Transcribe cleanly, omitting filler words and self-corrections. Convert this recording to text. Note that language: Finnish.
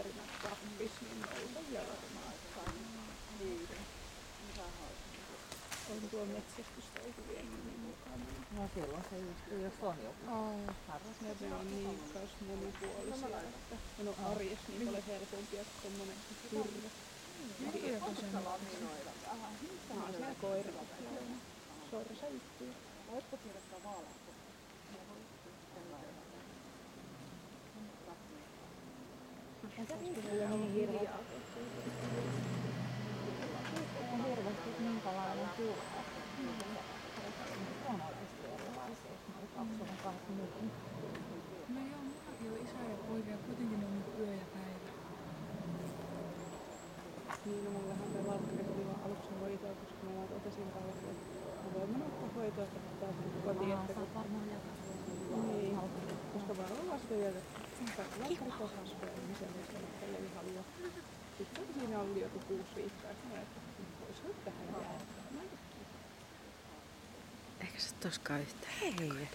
kaverina kappis, niin nousevia varmaan. On tuo metsästystoituvienkin mukana. No silloin se istuu, jos on joku harrastus. Ja ne on niin kans monipuolisia, että ne on arjessa niin paljon helpompia kuin tommonen hirve. Näkyykö se nyt? Mä oon siellä koiralla. Sorsa istuu. Voitko kirjoittaa vaalaa? Entä riippuu niin hirveästi? On hirveästi minkälainen turva. On oikeasti erilaisia. Noi kaksi on kans niin. No joo, mullakin on isä ja poika ja kuitenkin ne on nyt yö ja päivä. Niin, no mullahan me Valtteri tuli vaan aluksi hoitoa, koska me ollaan totesin kauheasti, että me voimme ottaa hoitoa, että pääsen kotiin. Sä oot varmaan jakaa. Niin, koska mä olen vasta vielä, että Valtteri kohas ihmisen, mistä itselle ei halua. Sitten siinä oli joku 6 viikkoa, että mä ajattelin, että voisi nyt tähän jäädä. Eikä se toskaan yhtään. Ei.